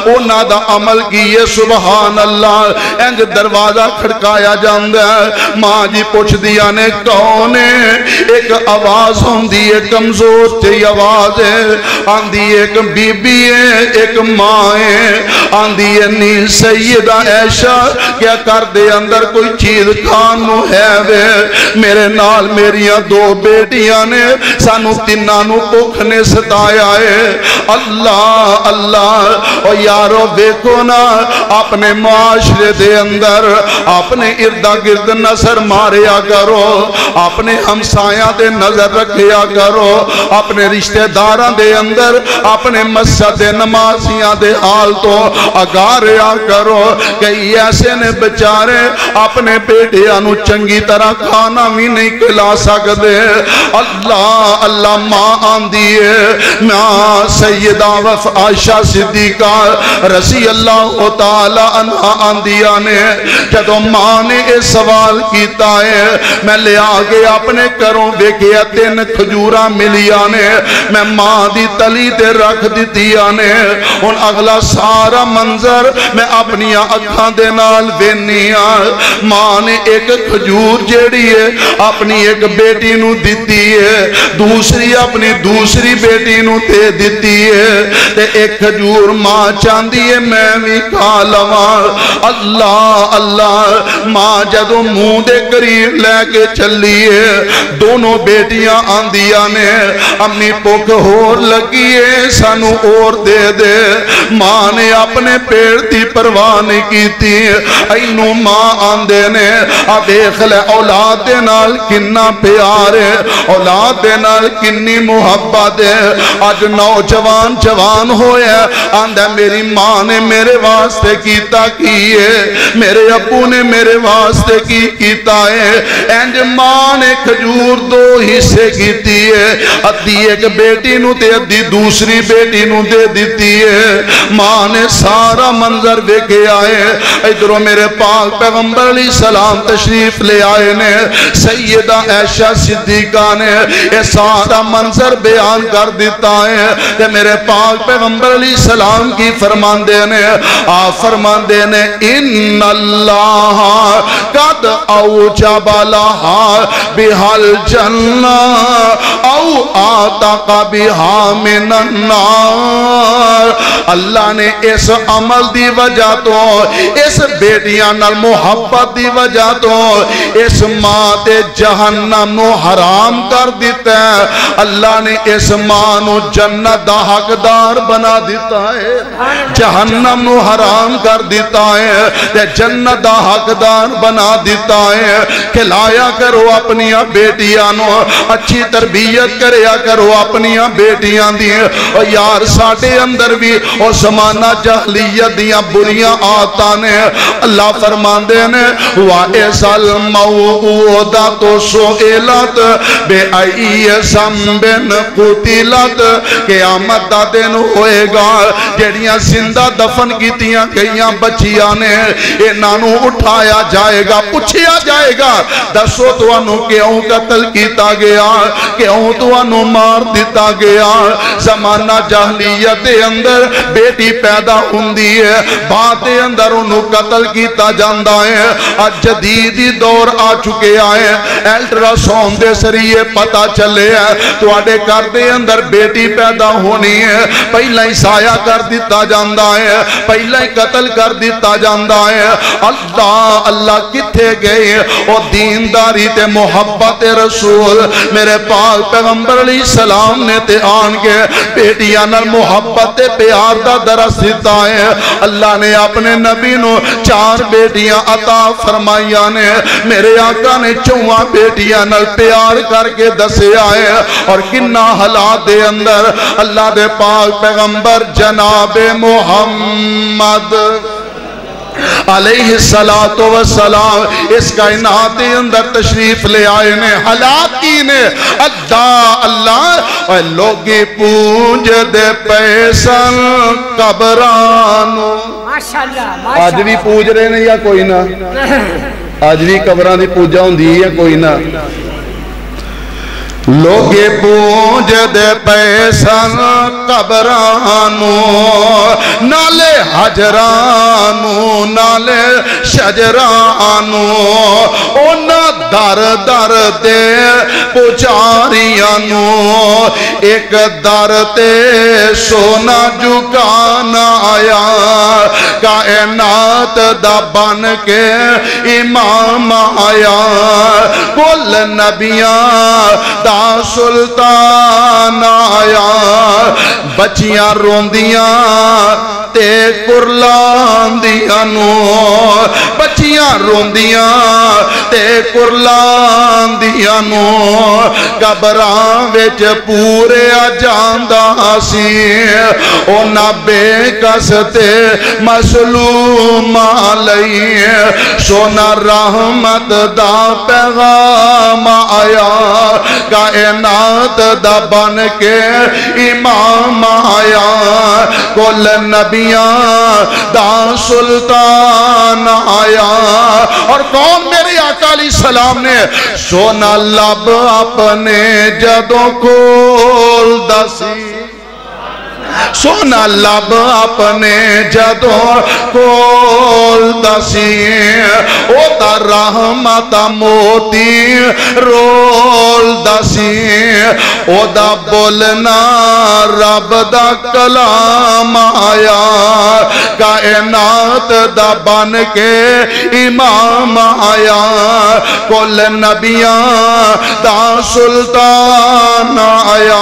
انہاں دا عمل کیے سبحان اللہ انج دروازہ کھڑکایا جاندہ ہے ماں جی پوچھ دیا نے کون ہے ایک آواز ہوندی ہے کمزور تے آواز ہے آندھی ایک بی بی ہے ایک ماں ہے آندھی ہے نیل سیدہ عائشہ کیا کر دے اندر کوئی چیز کھانو ہے وے میرے نال میریاں دو بیٹیاں نے سانو تیناں نو بھوک نے ستایا ہے اللہ او یارو دیکھو نا اپنے معاشرے دے اندر اپنے اردا گرد نظر ماریا کرو اپنے ہمسایاں دے نظر رکھیا کرو اپنے رشتہ داراں دے اندر اپنے مسجد نمازیاں دے حال تو اگاریا کرو کئی ایسے نے بچارے اپنے بیٹیاں نو چنگی طرح کھانا بھی نہیں کھلا سکتے اللہ ماں آندھی ہے ماں سیدہ عائشہ صدیقہ رضی اللہ تعالی عنہ آندھیا نے جدو ماں نے یہ سوال کیتا ہے میں لے آگے اپنے کروں دیکھیا 3 کھجوراں ملیا نے میں ماں دی تلی تے رکھ دیتیا نے ان اگلا سارا منظر میں اپنی اکھاں دے نال وینیا ماں نے ایک کھجور جیڑی ہے اپنی ایک بیٹی نو دیتی ہے دوسری اپنی دوسری بیٹی نو تے دیتی ہے تے ایک کھجور ماں چاندی ہے میں بھی کھا لواں اللہ ماں جدو منہ دے قریب لے کے چلی ہے دونوں بیٹیاں آندیاں نے امی پوک ہور لگی ہے سانو اور دے ماں نے اپنے پیڑ دی پرواہ نہیں کی تھی اینو ماں آندے نے دیکھ لے اولاد دے نال کنا پیار ہے اولاد دے نال کنی محبت ہے اج نوجوان جوان ہویا آندا میری ماں نے میرے واسطے کیتا کی ہے میرے ابو نے میرے واسطے کی کیتا ہے اینج ماں نے کھجور دو حصے کیتی ہے ادھی ایک بیٹی نو تے ادھی دوسری بیٹی نو دے دیتی ہے ماں نے سارا منظر ویکھے آئے ادھروں میرے پاک پیغمبر علیہ السلام تشریف لے آئے نے سیدہ عائشہ صدیقہ نے یہ سارا منظر بیان کر دیتا ہے کہ میرے پاک پیغمبر علیہ السلام کی فرماندے نے فرماندے نے ان اللہ قد اوجب لها بها الجنہ او آتاق بها من النار اللہ نے اس عمل دی وجہ تو اس بیٹیاں نال محبت دی وجہ تو اس ماں تے جہنم نو حرام کر دیتا ہے اللہ نے اس ماں نو جنت دا حقدار بنا دیتا ہے جہنم نو حرام کر دیتا ہے تے جنت دا حقدار بنا دیتا ہے کھلایا کرو اپنی بیٹیاں نو اچھی تربیت کریا کرو اپنی بیٹیاں دی اور یار ساڑھے اندر بھی اور زمانہ جہلیت دیاں بریاں آتا نے اللہ فرمان دینے وَإِذَا الْمَوْءُودَةُ سُئِلَتْ بِأَيِّ ذَنبٍ قُتِلَتْ قیامت دا دن ہوئے گا جڑیاں زندہ دفن کیتیاں گئیاں بچیاں نے انہاں نو اٹھایا جائے گا پوچھیا جائے گا دسو تو انہوں کیوں قتل کیتا گیا کیوں تو انہوں مار دیتا گیا زمانہ جہلیت اندر بیٹی پیدا ہوندی ہے بعد اندر انہوں قتل کیتا جاندہ ہے آج جدیدی دور آ چکے آئے الٹرا ساؤنڈ دے سریے پتا چلے ہے تو آڈے کر دے اندر بیٹی پیدا ہونی ہے پہلے ہی سایہ کر دیتا جاندہ ہے پہلے ہی قتل کر دیتا جاندہ ہے اللہ کتھے گئے اور دینداری تے محبت رسول میرے پاک پیغمبر علیہ السلام نے تے آن کے بیٹیاں نال محبت پیار دا درس دیتا ہے اللہ نے اپنے نبی نو 4 بیٹیاں عطا فرمائیاں نے میرے آقا نے 4 بیٹیاں نال پیار کر کے دسے آئے اور کنہ حالات دے اندر اللہ دے پاک پیغمبر جناب محمد علیہ السلام اس کائنات اندر تشریف لے آئے نے حالات کی نے اللہ لوگی پونج دے پیسن قبرانو آج بھی پوج رہے نے یا کوئی نہ آج بھی قبران دی پوجا ہوں دی یا کوئی نہ لوگے پونج دے پیسن قبرانو نالے حجرانو نالے شجرانو اونا در در دے پچاریانو ایک در تے سونا جھکانا آیا کائنات دا بن کے امام آیا کل نبیاں دا سلطان آیا بچیاں روندیاں تے کرلان دیاں نو بچیاں روندیاں تے کرلان دیاں نو قبران وچ پورے جاندہ سی اونا بے کستے مسلوم آلئی سونا رحمت دا پیغام آیا کائنات دا بن کے امام آیا کل نبیاں دا سلطان آیا اور کون میرے آقا علیہ السلام نے سونا لب اپنے جدوں کھول دسی سونا لب اپنے جدوں کھول دسی او دا رحمت موتی رول دسی او دا بولنا رب دا کلام آیا کائنات دا بن کے امام آیا کل نبیاں دا سلطان آیا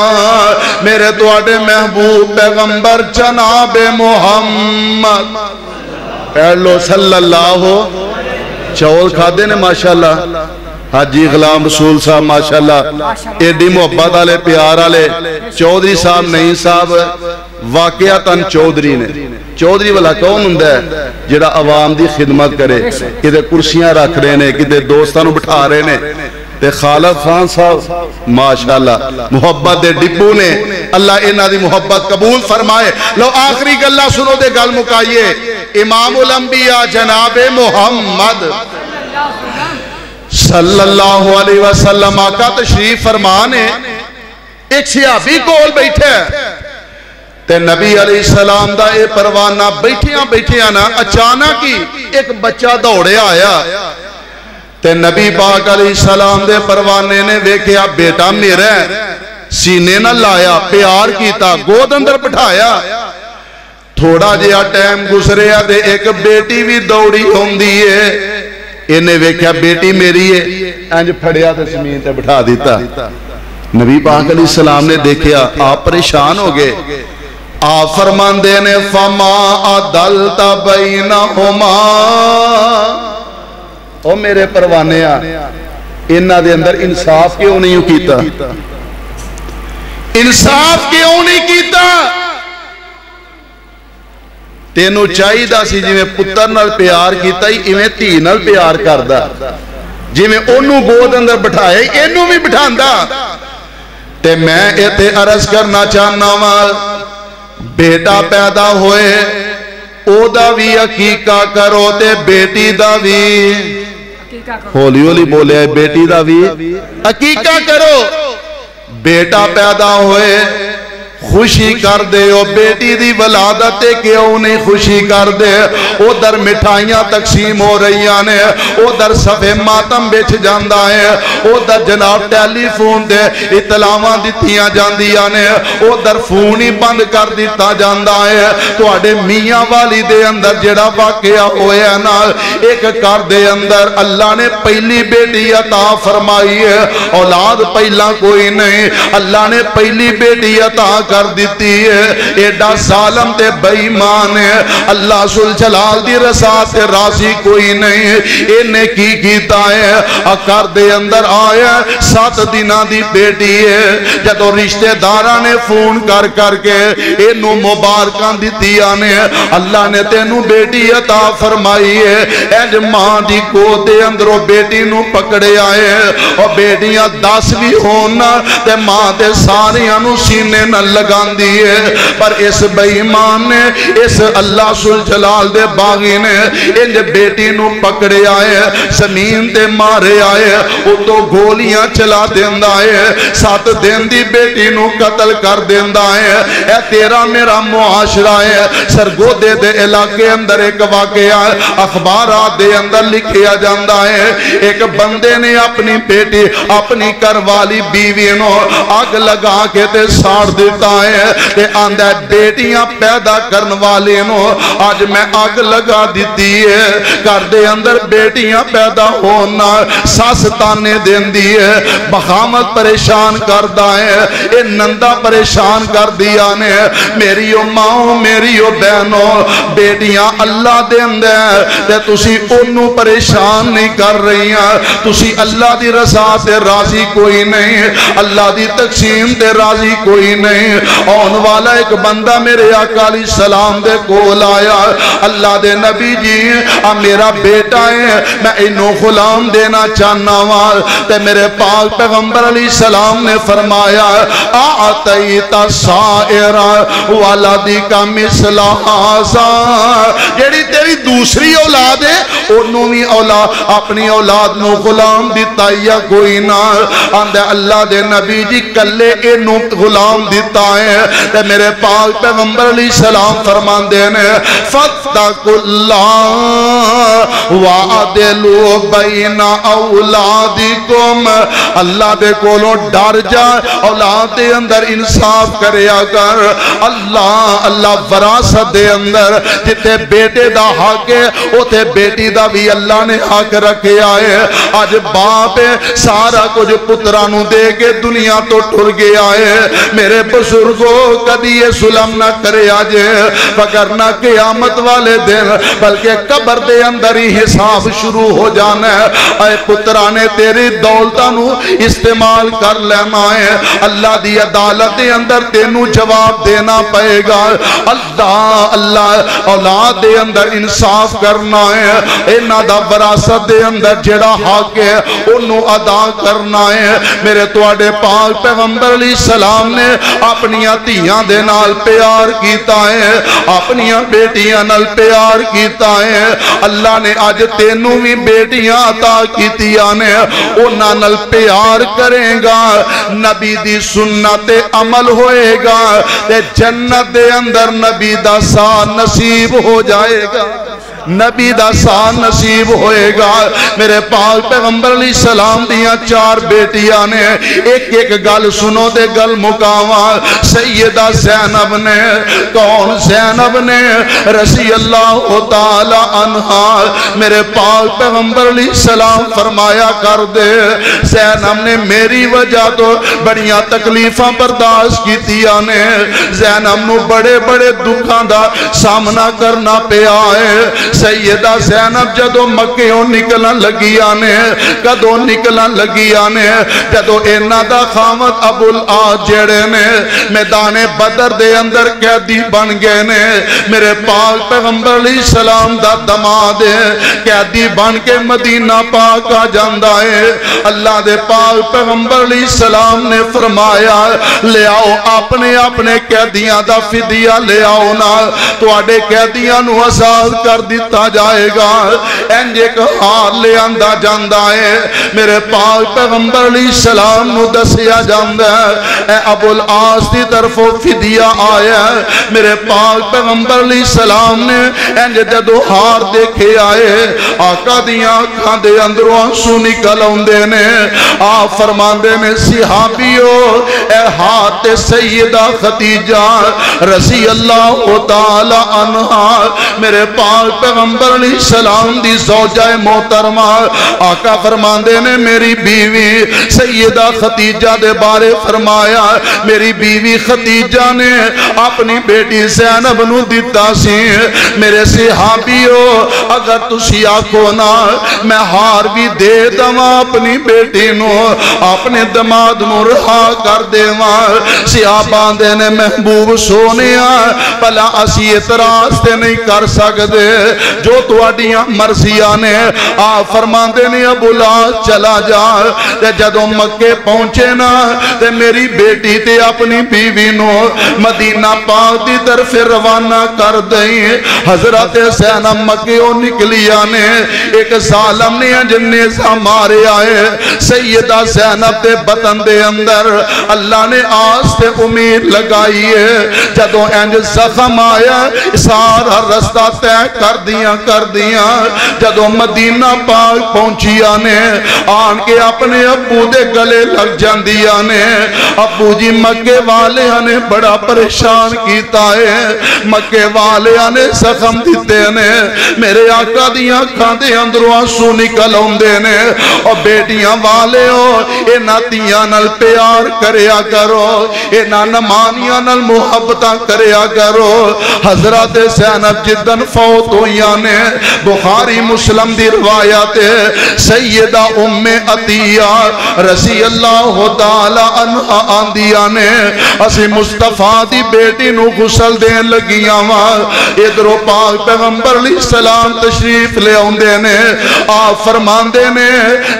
میرے دوڑے محبوب پیغمبر جناب محمد پڑھ لو صلی اللہ چول کھا دے نے ماشاءاللہ حاجی غلام رسول صاحب ماشاءاللہ ایڈی محبت والے پیار والے چودھری صاحب نہیں صاحب واقعاتاً چودھری نے چودھری والا کون ہوندا ہے جڑا عوام دی خدمت کرے کدے کرسیاں رکھ رہے نے کدے دوستاں نوں بٹھا رہے نے تے خالد خان صاحب ماشاءاللہ محبت دے ڈبو نے اللہ انہاں دی محبت قبول فرمائے لو آخری گلہ سنو دے گل مکائیے امام الانبیاء جناب محمد صلی اللہ علیہ وسلم آقا تشریف فرمانے ایک صحابی کول بیٹھے تے نبی علیہ السلام دا اے پروانہ بیٹھیاں نا اچانک ہی ایک بچہ دوڑے آیا تے نبی پاک علیہ السلام دے پروانے نے ویکھیا بیٹا میرا سینے نہ لایا پیار کیتا گود اندر بٹھایا تھوڑا جہا ٹائم گزریا دے ایک بیٹی بھی دوڑی ہوندی ہے انہیں ویکھیا بیٹی میری ہے انج پھڑیا تے زمین تے بٹھا دیتا نبی پاک علیہ السلام نے دیکھیا آپ پریشان ہو گئے آپ فرماندے نے فما عدلت بینہما او میرے پروانے انہاں دے اندر انصاف کیوں نہیں کیتا انصاف کیوں نہیں کیتا تینوں چاہی دا سی جی میں پتر نال پیار کیتا ہی ایویں دھی نال پیار کردا جی میں انہوں گود اندر بٹھائے انہوں بھی بٹھاندا تے میں ایتے عرض کرنا چاہنا وال بیٹا پیدا ہوئے او دا بھی عقیقہ کرو تے بیٹی دا بھی ہولی ہولی بولے بیٹی دا بھی عقیقہ کرو بیٹا پیدا ہوئے خوشی کر دے او بیٹی دی ولادت کیوں نہیں خوشی کر دے او در مٹھائیاں تقسیم ہو رہی آنے او در صفحے ماتم بیچ جاندہ ہے او در جناب ٹیلی فون دے اطلاعاں دیتیاں جاندی آنے او در فون ہی بند کر دیتا جاندہ ہے تو آڑے میاں والی دے اندر جڑا واقعہ ہوئے ہے نا ایک کار دے اندر اللہ نے پہلی بیٹی عطا فرمائی ہے اولاد پہلا کوئی نہیں اللہ نے پہلی بیٹی عطا کر دیتی ہے ایڈا ظالم تے بے ایمان ہے اللہ ذوالجلال دی رضا تے راضی کوئی نہیں انہیں کی کیتا ہے اکار دے اندر آیا 7 دنہ دی بیٹی ہے جدو رشتہ دارہ نے فون کر کے انہوں مبارکان دیتی آنے اللہ نے تینوں بیٹی عطا فرمائی ہے اینج ماں دی کو دے اندروں بیٹی نو پکڑے آئے اور بیٹیاں 10 بھی ہونا تے ماں دے ساریاں نو سینے نہ لگان دیئے پر اس بے ایمان نے اس اللہ ذوالجلال دے باغی نے انج بیٹی نو پکڑے آئے زمین تے مارے آئے او تو گولیاں چلا دیندہ ہے 7 دن دی بیٹی نو قتل کر دیندہ ہے اے تیرا میرا معاشرہ ہے سرگودے دے علاقے اندر ایک واقعہ اخبارات دے اندر لکھیا جاندہ ہے ایک بندے نے اپنی بیٹی اپنی کروالی بیوی نو آگ لگا کے تے ساڑ دیتا ہے تے آندہ بیٹیاں پیدا کرن والے نو آج میں آگ لگا دیتی ہے کر دے اندر بیٹیاں پیدا ہونا ساس تانے دین دی ہے بخامت پریشان کردہ ہے اے نندہ پریشان کر دیا نے میری ماں میری بہنوں بیٹیاں اللہ دین دے تے تسی انہوں پریشان نہیں کر رہی ہیں تسی اللہ دی رضا تے راضی کوئی نہیں اللہ دی تقسیم تے راضی کوئی نہیں آن والا ایک بندہ میرے آقا علیہ السلام دے کول آیا اللہ دے نبی جی میرا بیٹا ہے میں انہوں غلام دینا چاہنا وال تے میرے پاک پیغمبر علیہ السلام نے فرمایا آتیتا سائرہ والدی کا مثل آزار جیڑی تیری دوسری اولاد ہے انہوں بھی اپنی اولاد نو غلام دیتا یا کوئی نہ آندے اللہ دے نبی جی کلے انہوں غلام دیتا ہے تے میرے پاک پیغمبر علیہ السلام فرمان دینے فَتَّقُ اللَّهِ وَعَدِلُوا بَيْنَ أَوْلَادِكُمْ اللہ دے کولوں ڈر جا اولاد دے اندر انصاف کریا کر اللہ اللہ وراثت دے اندر جتے بیٹے دا حق ہے اوتے بیٹی دا بھی اللہ نے حق رکھے آئے. آج باپ سارا کچھ پترانو دے کے دنیا تو ٹر گیا ہے. میرے بزرگوں کبھی یہ ظلم نہ کرے آجے وگرنہ قیامت والے دن بلکہ قبر دے اندر ہی حساب شروع ہو جانا ہے. اے پترانے تیری دولتانو استعمال کر لینا ہے. اللہ دی عدالت دے اندر تینو جواب دینا پائے گا. اللہ اللہ اولاد دے اندر انصاف کرنا ہے. اینا دا وراثت دے اندر جڑا حق ہے انہوں ادا کرنا ہے. میرے توڑے پاک پیغمبر علیہ السلام نے اپنی دھیاں دے نال پیار کیتا ہے, اپنی بیٹیاں نال پیار کیتا ہے. اللہ نے آج تینوں بھی بیٹیاں عطا کیتیاں نے, انہاں نال پیار کریں گا نبی دی سنت عمل ہوئے گا تے جنت دے اندر نبی دا ساتھ نصیب ہو جائے گا, نبی دا ساتھ نصیب ہوئے گا. میرے پاک پیغمبر علیہ السلام دیاں 4 بیٹیاں نے, ایک ایک گل سنو دے گل مقاواں. سیدہ زینب نے, کون زینب نے رضی اللہ تعالی عنہا, میرے پاک پیغمبر علیہ السلام فرمایا کر دے زینب نے میری وجہ تو بڑیاں تکلیفاں برداشت کیتیاں نے. زینب نو بڑے بڑے دکھاں دا سامنا کرنا پیا ہے. سیدہ زینب جدو مکیوں نکلن لگیاں نے, کدو نکلن لگیاں نے جدو اینا دا خامد ابو العاص جڑے نے میدان بدر دے اندر قیدی بن گئے نے. میرے پاک پیغمبر علیہ السلام دا دماد قیدی بن کے مدینہ پاک آ جاندہ ہے. اللہ دے پاک پیغمبر علیہ السلام نے فرمایا لے آؤ اپنے اپنے قیدیاں دا فدیہ لے آؤ نا, تو آڑے قیدیاں نو آزاد کر دیتا جائے گا. انج ایک حال لے آندہ جاندہ ہے. میرے پاک پیغمبر علیہ السلام نو دسیا جاندہ ہے اے ابو العاص دی طرف فدیہ آیا ہے. میرے پاک پیغمبر علیہ السلام نے انج جدو ہار دیکھے آئے آقا دیاں کھاں دے اندروں آنسو نکل ہوندے نے. آپ فرماندے نے صحابیو اے ہاتھ سیدہ خدیجہ رضی اللہ تعالی عنہا, میرے پاک پیغمبر علیہ السلام دی زوجہ محترمہ. آقا فرماندے نے میری بیوی سیدہ خدیجہ دے بارے فرمایا میری بیوی خدیجہ نے اپنی بیٹی زینب نو دیتا سی. میرے صحابیو اگر تسی آکھو نا میں ہار بھی دے دما اپنی بیٹی نو اپنے دماد نو رہا کر دے ماں. صحابان دے نے محبوب سونیا پلا اسی اعتراض تے نہیں کر سکتے جو تواڈیاں مرضیاں نے. آپ فرماندے نے ابو العاص چلا جا تے جدوں مکے پہنچے نا تے میری بیٹی تے اپنی بیوی نو مدینہ پاک دی طرف روانہ کر دیں. حضرت زینب مکیوں نکلیاں نے, ایک ظالم نے جنیزہ مارے آئے سیدہ زینب دے بطن دے اندر. اللہ نے آس تے امید لگائی ہے جدوں انج زخم آیا سارا رستہ تے کر دیاں جدوں مدینہ پاک پہنچیاں نے آن کے اپنے ابو دے گلے لگ جاندیاں نے. ابو جی مکے والے نے بڑا پریشان کیتا ہے, مکے والے نے زخم دیتے نے. میرے آقا دیاں کھاں دے اندروں آنسو نکل ہوندے نے. اور بیٹیاں والے ہو اینا دیاں نال پیار کریا کرو, اینا نمانیاں نال محبتاں کریا کرو. حضرت زینب جدن فوت ہویاں نے, بخاری مسلم دی روایت سیدہ ام عطیہ رضی اللہ تعالی عنہ آندیاں نے اسی مصطفیٰ دی بیٹی نو غسل دین لگیاں ماں. ادھرو پاک پیغمبر علیہ السلام تشریف لے ہوندے نے. آپ فرماندے نے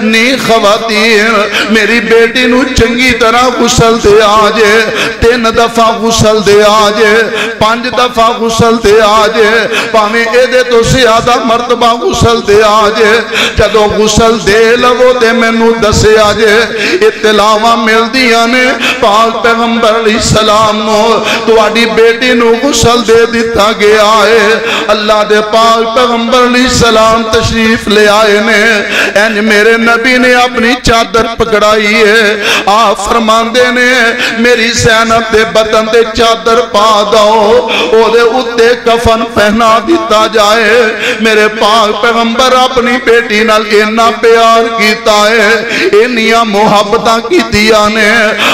نی خواتین میری بیٹی نو چنگی طرح غسل دے آجے, 3 دفعہ غسل دے آجے, 5 دفعہ غسل دے آجے, پاویں اے دے تو زیادہ مرتبہ غسل دے آجے جدو غسل دے لگو دے مینوں دسے آجے اطلاعاں مل دیاں نے پاک پیغمبر علیہ السلام نو تواڈی بیٹی نو غسل دے دیتا گیا ہے اللہ دے پاک پیغمبر علیہ السلام تشریف لے آئے نے این میرے نبی نے اپنی چادر پکڑائی ہے آپ فرماندے نے میری زینب دے بدن دے چادر پا دو او دے اتے کفن پہنا دیتا جائے میرے پاک پیغمبر اپنی بیٹی نال اینا پیار کیتا ہے اینیاں محبتاں کیتیاں نے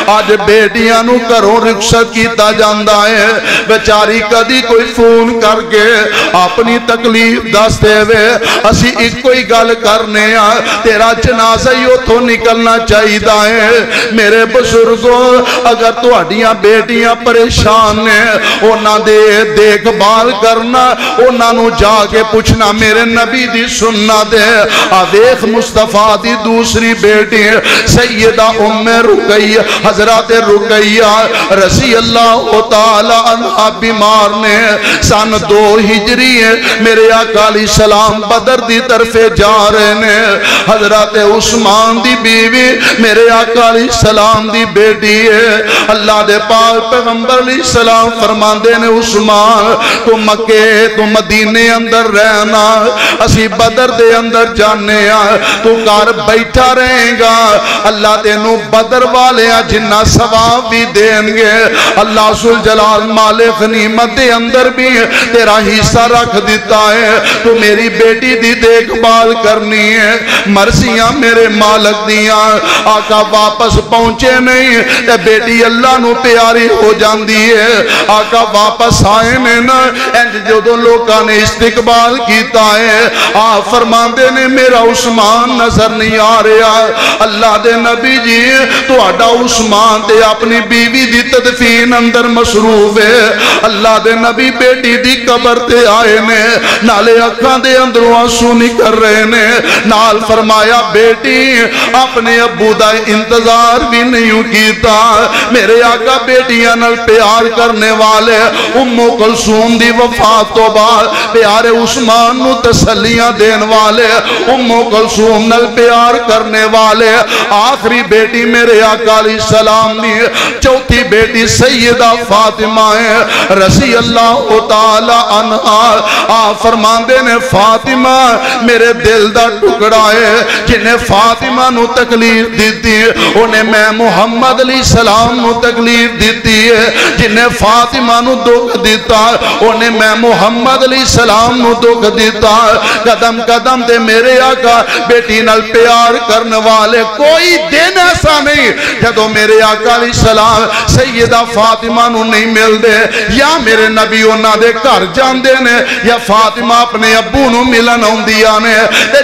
آج بیٹیاں نو کروں رخصت کیتا جاندا ہے بیچاری کدی کوئی فون کر کے اپنی تکلیف دستے ہوئے اسی ایک کوئی گل کرنے تیرا جنازہ ہی اتھوں نکلنا چاہیے ہے میرے بزرگوں اگر تہاڈیاں بیٹیاں پریشان نے انہاں دے دیکھ بھال کرنا انہاں نو جا کے پوچھنا میرے نبی دی سنت ہے آویخ مصطفیٰ دی دوسری بیٹی سیدہ ام رقیہ حضرت رقیہ رضی اللہ تعالی عنہ بیمار نے سن 2 ہجری میرے آقا علیہ السلام بدر دی طرف جا رہے نے حضرت عثمان دی بیوی میرے آقا علیہ السلام دی بیٹی ہے اللہ دے پاک پیغمبر علیہ السلام فرماندے نے عثمان تو مکے تو مدینے اندر رہنا اسی بدر دے اندر جانے تو کار بیٹھا رہیں گا اللہ دے نو بدر والے جنہ ثواب بھی دیں گے اللہ ذوالجلال مالک غنیمت دے اندر بھی تیرا حصہ رکھ دیتا ہے تو میری بیٹی دی دیکھ بھال کرنی ہے مرضیاں میرے مالک دیاں آقا واپس پہنچے نہیں تے بیٹی اللہ نو پیاری ہو جاندی ہے آقا واپس آئے نے نا جو دو لوگاں نے استقبال کیتا ہے آپ فرماندے نے میرا عثمان نظر نہیں آ رہا اللہ دے نبی جی تو آڈا عثمان تے اپنی بیوی دی تدفین اندر مصروف ہے اللہ دے نبی بیٹی دی قبر تے آئے نے نالے اکھاں دے اندروں آنسو نکل رہے نے نال فرمایا بیٹی اپنے ابو دا انتظار بھی نہیں کیتا میرے آقا بیٹیاں نال پیار کرنے والے ام کلثوم دی وفات تو بعد پیارے عثمان نو تسلیاں دین والے ام کلثوم نال پیار کرنے والے آخری بیٹی میرے آقا علیہ السلام نے چوتھی بیٹی سیدہ فاطمہ ہے رضی اللہ تعالی عنہا آپ فرماندے نے فاطمہ میرے دل دا ٹکڑا ہے جنہیں فاطمہ نو تکلیف دیتی ہے انہیں میں محمد علیہ السلام نو تکلیف دیتی ہے جنہیں فاطمہ نو دکھ دیتا انہیں میں محمد علیہ السلام نو دکھ دیتا قدم قدم دے میرے آقا بیٹی نال پیار کرنے والے کوئی دن ایسا نہیں جدو میرے آقا علیہ السلام سیدہ فاطمہ نو نہیں مل دے یا میرے نبی انہاں دے گھر جان دے نے یا فاطمہ اپنے ابو نو ملن ہوندیا نے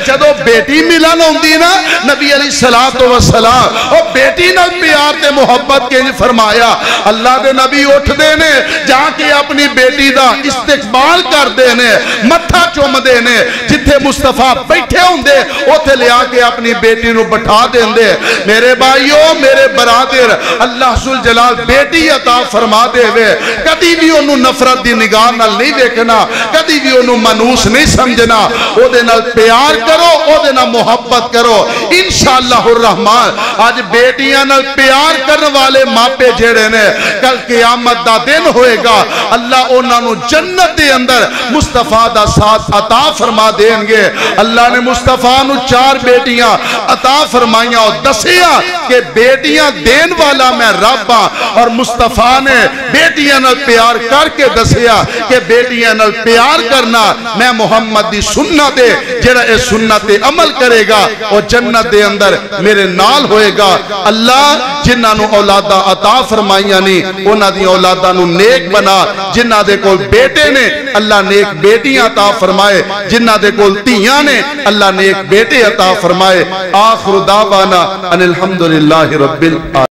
جدو بیٹی ملن ہوندی نا نبی علیہ السلام اور بیٹی نال پیار تے محبت کے فرمایا اللہ دے نبی اٹھ دے نے جا کے اپنی بیٹی دا استقبال کر دے نے متھا چوم دے نے جتھے مصطفیٰ بیٹھے ہوں دے اوتھے لیا کے اپنی بیٹی نو بٹھا دیں دے میرے بھائیو میرے برادر اللہ ذوالجلال بیٹی عطا فرما دے وے کدی بھی انہوں نفرت دی نگاہ نال نہیں دیکھنا کدی بھی انہوں منوس نہیں سمجھنا او دے نال پیار کرو او دے نال محبت کرو انشاءاللہ الرحمن آج بیٹیاں نال پیار کرنے والے ماپے جیڑے نے کل قیامت دا دن ہوئے گا اللہ انہاں نو جنت دے اندر مصطفیٰ دا ساتھ عطا فرما دیں گے اللہ نے مصطفیٰ نو 4 بیٹیاں عطا فرمائیاں اور دسیا کہ بیٹیاں دین والا میں رب ہاں اور مصطفیٰ نے بیٹیاں نال پیار کر کے دسیا کہ بیٹیاں نال پیار کرنا میں محمد دی سنت ہے جڑا اے سنت عمل کرے گا اور جنت دے اندر میرے نال ہوئے گا اللہ جنہاں نو اولادہ عطا فرمائیاں نہیں انہاں دی اولادہ نو نیک بنا جنہاں دے کول بیٹے نے اللہ نیک بیٹیاں عطا فرمائے جنہاں دے کول تیاں نے اللہ نیک بیٹے عطا فرمائے آخر دعوانا ان الحمدللہ رب العالمین